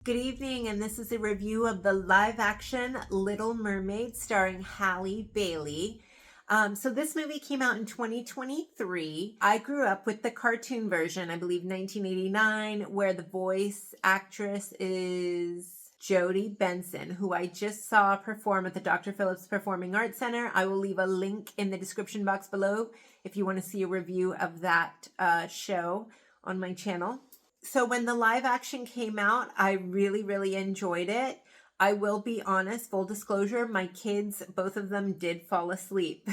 Good evening, and this is a review of the live-action Little Mermaid starring Halle Bailey. So this movie came out in 2023. I grew up with the cartoon version, I believe 1989, where the voice actress is Jodie Benson, who I just saw perform at the Dr. Phillips Performing Arts Center. I will leave a link in the description box below if you want to see a review of that show on my channel. So when the live action came out, I really enjoyed it. I will be honest, full disclosure, my kids, both of them did fall asleep.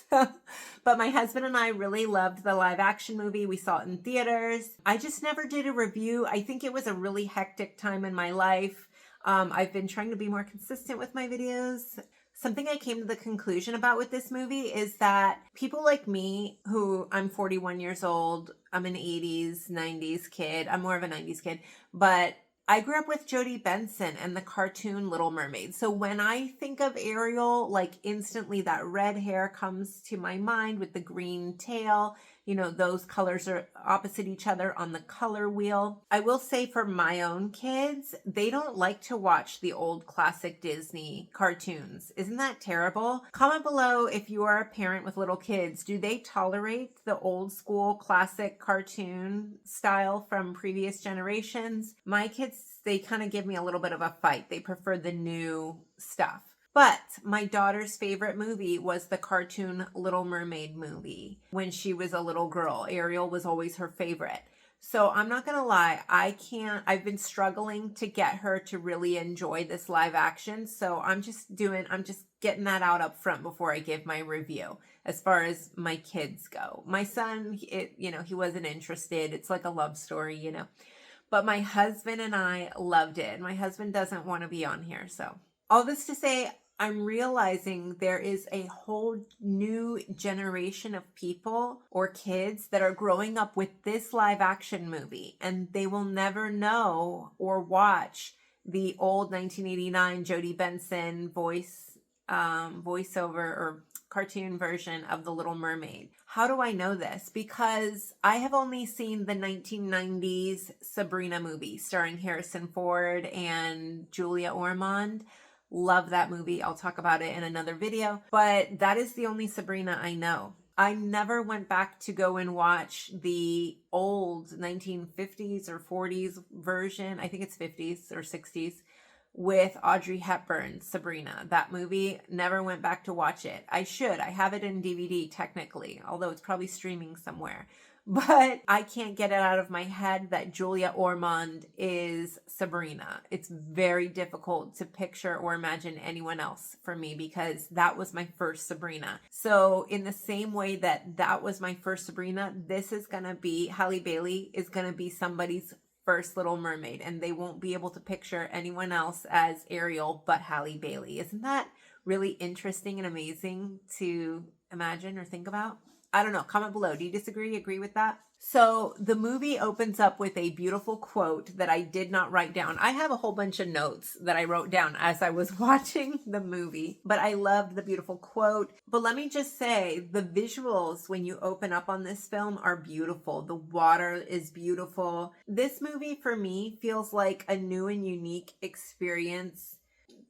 But my husband and I really loved the live action movie. We saw it in theaters. I just never did a review. I think it was a really hectic time in my life. I've been trying to be more consistent with my videos. Something I came to the conclusion about with this movie is that people like me, who I'm 41 years old, I'm an 80s, 90s kid. I'm more of a 90s kid, but I grew up with Jodie Benson and the cartoon Little Mermaid. So when I think of Ariel, like instantly that red hair comes to my mind with the green tail. You know, those colors are opposite each other on the color wheel. I will say for my own kids, they don't like to watch the old classic Disney cartoons. Isn't that terrible? Comment below if you are a parent with little kids. Do they tolerate the old school classic cartoon style from previous generations? My kids, they kind of give me a little bit of a fight. They prefer the new stuff. But my daughter's favorite movie was the cartoon Little Mermaid movie. When she was a little girl, Ariel was always her favorite. So I'm not going to lie, I've been struggling to get her to really enjoy this live action. So I'm just getting that out up front before I give my review as far as my kids go. My son, he wasn't interested. It's like a love story, But my husband and I loved it. My husband doesn't want to be on here. So all this to say, I'm realizing there is a whole new generation of people or kids that are growing up with this live action movie, and they will never know or watch the old 1989 Jodie Benson voiceover or cartoon version of The Little Mermaid. How do I know this? Because I have only seen the 1990s Sabrina movie starring Harrison Ford and Julia Ormond. Love that movie. I'll talk about it in another video, but that is the only Sabrina I know. I never went back to go and watch the old 1950s or 40s version. I think it's 50s or 60s with Audrey Hepburn, Sabrina. That movie, never went back to watch it. I should. I have it in DVD technically, although it's probably streaming somewhere. But I can't get it out of my head that Julia Ormond is Sabrina. It's very difficult to picture or imagine anyone else for me because that was my first Sabrina. So in the same way that was my first Sabrina, this is going to be, Halle Bailey is going to be somebody's first Little Mermaid, and they won't be able to picture anyone else as Ariel but Halle Bailey. Isn't that really interesting and amazing to imagine or think about? I don't know. Comment below. Do you disagree? Agree with that? So the movie opens up with a beautiful quote that I did not write down. I have a whole bunch of notes that I wrote down as I was watching the movie, but I loved the beautiful quote. But let me just say, the visuals when you open up on this film are beautiful. The water is beautiful. This movie for me feels like a new and unique experience.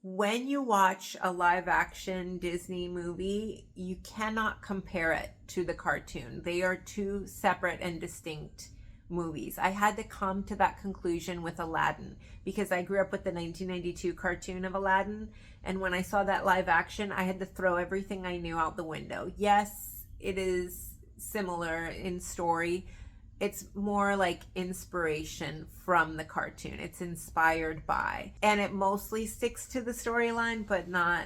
When you watch a live action Disney movie, you cannot compare it to the cartoon. They are two separate and distinct movies. I had to come to that conclusion with Aladdin because I grew up with the 1992 cartoon of Aladdin. And when I saw that live action, I had to throw everything I knew out the window. Yes, it is similar in story. It's more like inspiration from the cartoon. It's inspired by, and it mostly sticks to the storyline, but not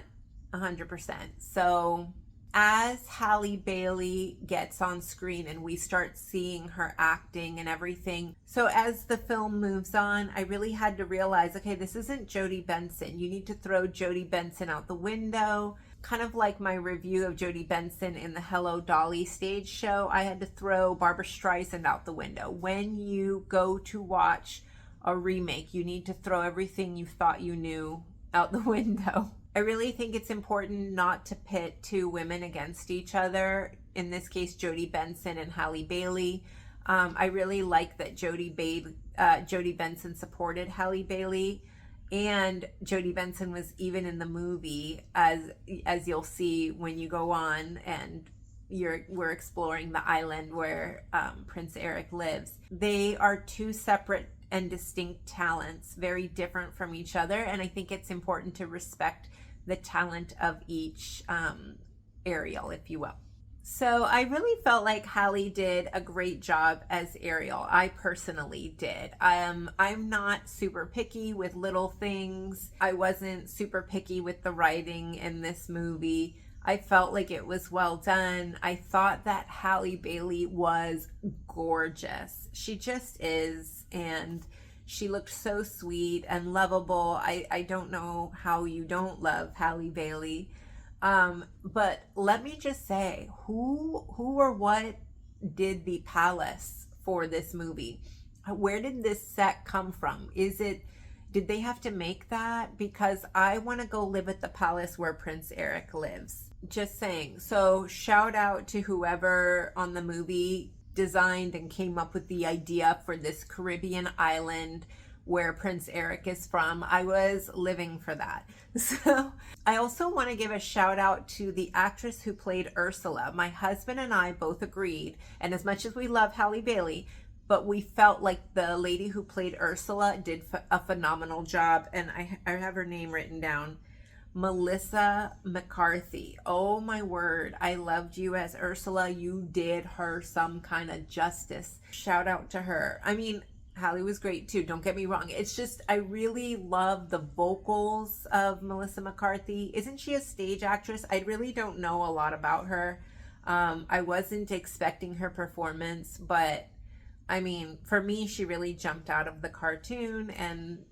100%. So as Halle Bailey gets on screen and we start seeing her acting and everything, so as the film moves on, I really had to realize, okay, this isn't Jodie Benson. You need to throw Jodie Benson out the window. Kind of like my review of Jodie Benson in the Hello Dolly stage show, I had to throw Barbra Streisand out the window. When you go to watch a remake, you need to throw everything you thought you knew out the window. I really think it's important not to pit two women against each other. In this case, Jodie Benson and Halle Bailey. I really like that Jodie Jodie Benson supported Halle Bailey, and Jodie Benson was even in the movie, as you'll see when you go on and we're exploring the island where Prince Eric lives. They are two separate and distinct talents, very different from each other, and I think it's important to respect the talent of each Ariel, if you will. So I really felt like Halle did a great job as Ariel. I personally did. I'm not super picky with little things. I wasn't super picky with the writing in this movie. I felt like it was well done. I thought that Halle Bailey was gorgeous. She just is, and she looked so sweet and lovable. I don't know how you don't love Halle Bailey. But let me just say, who or what did the palace for this movie? Where did this set come from? Did they have to make that? Because I want to go live at the palace where Prince Eric lives. Just saying. So shout out to whoever on the movie designed and came up with the idea for this Caribbean island where Prince Eric is from. I was living for that. So I also want to give a shout out to the actress who played Ursula. My husband and I both agreed, and as much as we love Halle Bailey, but we felt like the lady who played Ursula did a phenomenal job, and I have her name written down. Melissa McCarthy. Oh my word, I loved you as Ursula. You did her some kind of justice. Shout out to her. I mean, Halle was great too, don't get me wrong. It's just, I really love the vocals of Melissa McCarthy. Isn't she a stage actress? I really don't know a lot about her. I wasn't expecting her performance, but I mean, for me, she really jumped out of the cartoon, and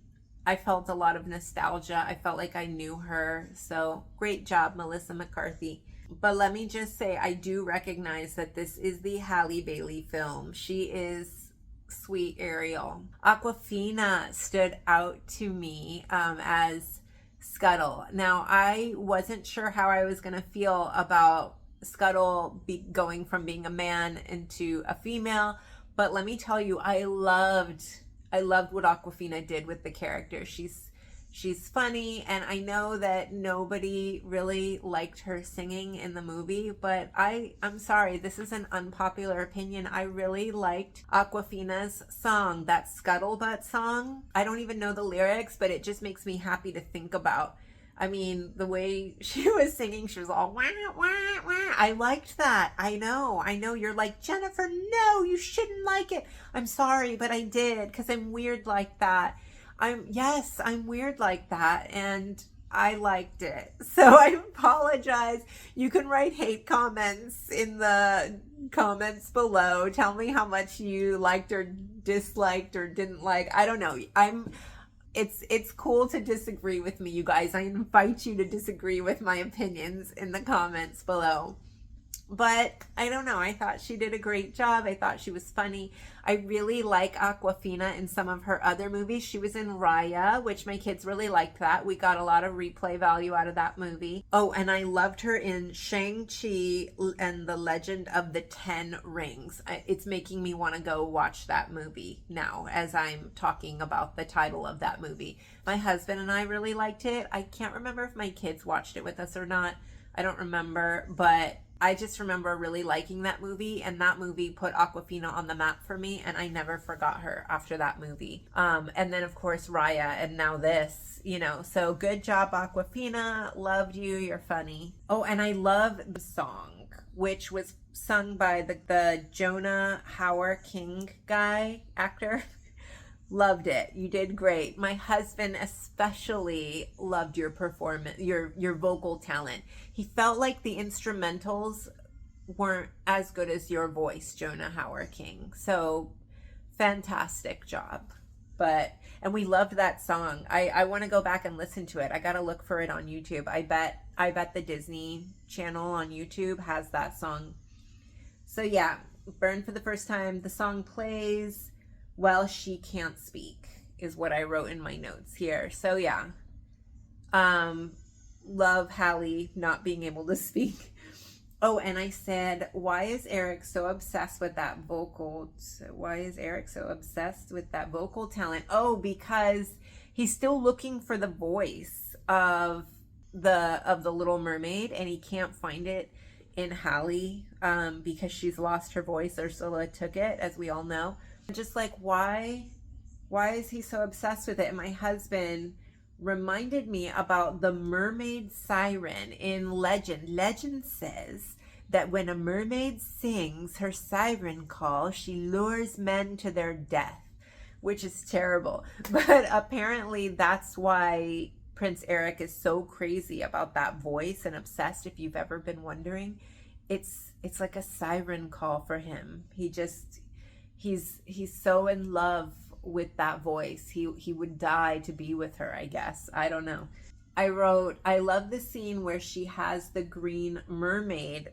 I felt a lot of nostalgia. I felt like I knew her. So great job, Melissa McCarthy. But let me just say, I do recognize that this is the Halle Bailey film. She is sweet Ariel. Akwafina stood out to me as Scuttle. Now, I wasn't sure how I was going to feel about Scuttle going from being a man into a female, but let me tell you, I loved what Akwafina did with the character. She's funny, and I know that nobody really liked her singing in the movie, but I'm sorry, this is an unpopular opinion. I really liked Akwafina's song, that Scuttlebutt song. I don't even know the lyrics, but it just makes me happy to think about. I mean, the way she was singing, she was all wah, wah, wah. I liked that. I know. You're like, Jennifer, no, you shouldn't like it. I'm sorry, but I did, because I'm weird like that. I'm weird like that, and I liked it. So I apologize. You can write hate comments in the comments below. Tell me how much you liked or disliked or didn't like. I don't know. It's cool to disagree with me, you guys. I invite you to disagree with my opinions in the comments below. But I don't know. I thought she did a great job. I thought she was funny. I really like Akwafina in some of her other movies. She was in Raya, which my kids really liked that. We got a lot of replay value out of that movie. Oh, and I loved her in Shang-Chi and the Legend of the Ten Rings. It's making me want to go watch that movie now as I'm talking about the title of that movie. My husband and I really liked it. I can't remember if my kids watched it with us or not. I don't remember, but I just remember really liking that movie, and that movie put Akwafina on the map for me, and I never forgot her after that movie. And then, of course, Raya, and now this, so good job, Akwafina. Loved you. You're funny. Oh, and I love the song, which was sung by the Jonah Hauer King actor. Loved it. You did great. My husband especially loved your performance, your vocal talent. He felt like the instrumentals weren't as good as your voice, Jonah Hauer King. So fantastic job. And we loved that song. I want to go back and listen to it. I got to look for it on YouTube. I bet the Disney Channel on YouTube has that song. So yeah, Burn for the First Time. The song plays while she can't speak is what I wrote in my notes here. So yeah, love Halle not being able to speak. Oh, and I said, why is Eric so obsessed with that vocal? Why is Eric so obsessed with that vocal talent? Oh, because he's still looking for the voice of the Little Mermaid, and he can't find it in Halle, because she's lost her voice. Ursula took it, as we all know. Just like, why is he so obsessed with it? And my husband reminded me about the mermaid siren in Legend. Legend says that when a mermaid sings her siren call, she lures men to their death, which is terrible. But apparently that's why Prince Eric is so crazy about that voice and obsessed. If you've ever been wondering, it's like a siren call for him. He's so in love with that voice. He would die to be with her, I guess. I don't know. I wrote, I love the scene where she has the green mermaid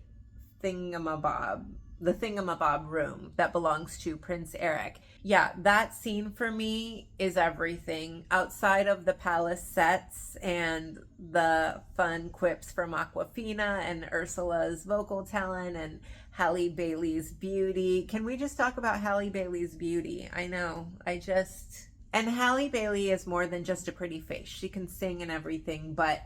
thingamabob, the thingamabob room that belongs to Prince Eric. Yeah, that scene for me is everything. Outside of the palace sets and the fun quips from Akwafina and Ursula's vocal talent and Halle Bailey's beauty. Can we just talk about Halle Bailey's beauty? I know, and Halle Bailey is more than just a pretty face. She can sing and everything, but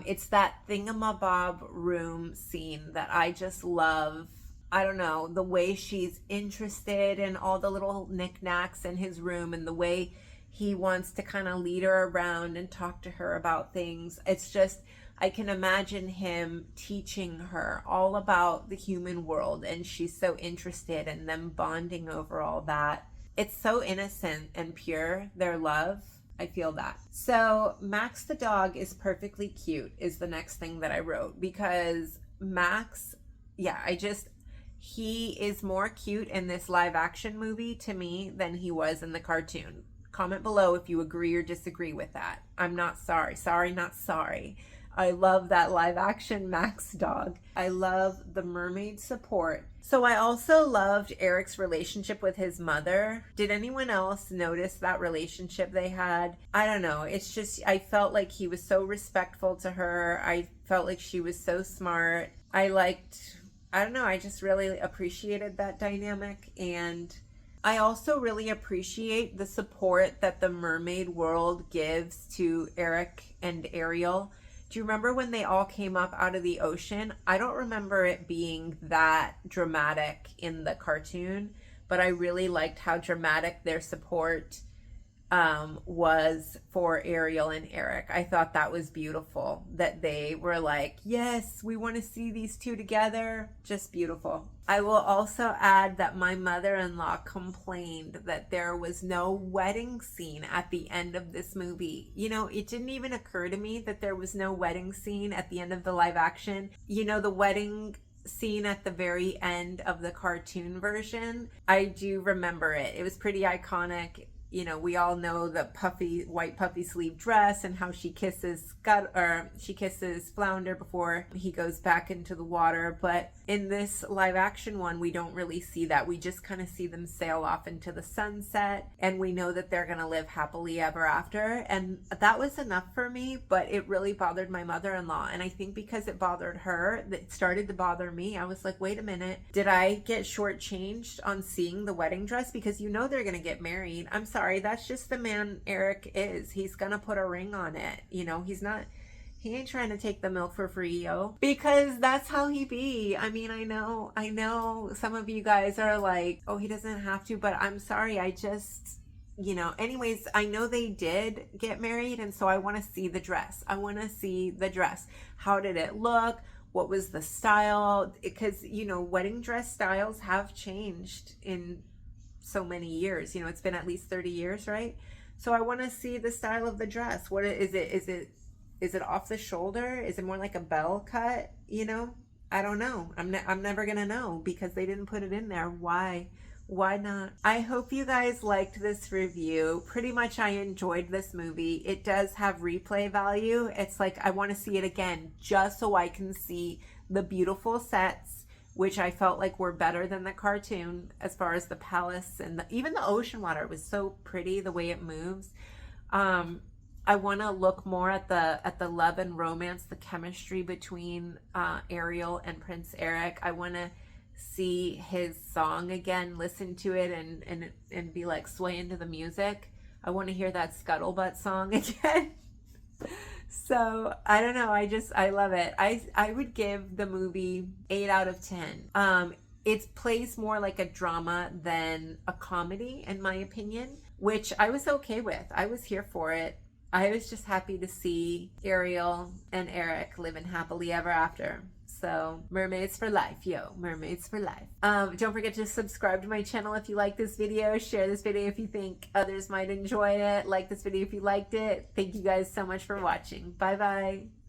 it's that thingamabob room scene that I just love. I don't know, the way she's interested in all the little knickknacks in his room and the way he wants to kind of lead her around and talk to her about things. It's just, I can imagine him teaching her all about the human world, and she's so interested, and them bonding over all that. It's so innocent and pure, their love. I feel that. So Max the dog is perfectly cute is the next thing that I wrote, because Max, yeah, he is more cute in this live action movie to me than he was in the cartoon. Comment below if you agree or disagree with that. I'm not sorry. Sorry, not sorry. I love that live action Max dog. I love the mermaid support. So I also loved Eric's relationship with his mother. Did anyone else notice that relationship they had? I don't know. It's just, I felt like he was so respectful to her. I felt like she was so smart. I don't know, I just really appreciated that dynamic. And I also really appreciate the support that the mermaid world gives to Eric and Ariel. Do you remember when they all came up out of the ocean? I don't remember it being that dramatic in the cartoon, but I really liked how dramatic their support was for Ariel and Eric. I thought that was beautiful, that they were like, yes, we want to see these two together. Just beautiful. I will also add that my mother-in-law complained that there was no wedding scene at the end of this movie. You know, it didn't even occur to me that there was no wedding scene at the end of the live action. You know, the wedding scene at the very end of the cartoon version, I do remember it. It was pretty iconic. You know, we all know the white puffy sleeve dress and how she kisses Flounder before he goes back into the water. But in this live action one, we don't really see that. We just kind of see them sail off into the sunset, and we know that they're going to live happily ever after. And that was enough for me, but it really bothered my mother-in-law. And I think because it bothered her, it started to bother me. I was like, wait a minute, did I get shortchanged on seeing the wedding dress? Because you know they're going to get married. I'm sorry. That's just the man Eric is. He's gonna put a ring on it. You know, he ain't trying to take the milk for free, yo. Because that's how he be. I mean, I know some of you guys are like, oh, he doesn't have to, but I'm sorry. You know, anyways, I know they did get married, and so I want to see the dress. How did it look? What was the style? Because, you know, wedding dress styles have changed in so many years. You know, it's been at least 30 years, right? So I want to see the style of the dress. What is it? Is it off the shoulder? Is it more like a bell cut? You know, I don't know. I'm never gonna know because they didn't put it in there. Why not? I hope you guys liked this review. Pretty much I enjoyed this movie. It does have replay value. It's like I want to see it again just so I can see the beautiful sets, which I felt like were better than the cartoon as far as the palace and even the ocean water was so pretty the way it moves. I want to look more at the love and romance, the chemistry between Ariel and Prince Eric. I want to see his song again, listen to it, and be like swaying to the music. I want to hear that Scuttlebutt song again. So I don't know. I love it. I would give the movie 8 out of 10. It plays more like a drama than a comedy, in my opinion, which I was okay with. I was here for it. I was just happy to see Ariel and Eric living happily ever after. So mermaids for life, yo, mermaids for life. Don't forget to subscribe to my channel if you like this video. Share this video if you think others might enjoy it. Like this video if you liked it. Thank you guys so much for watching. Bye bye.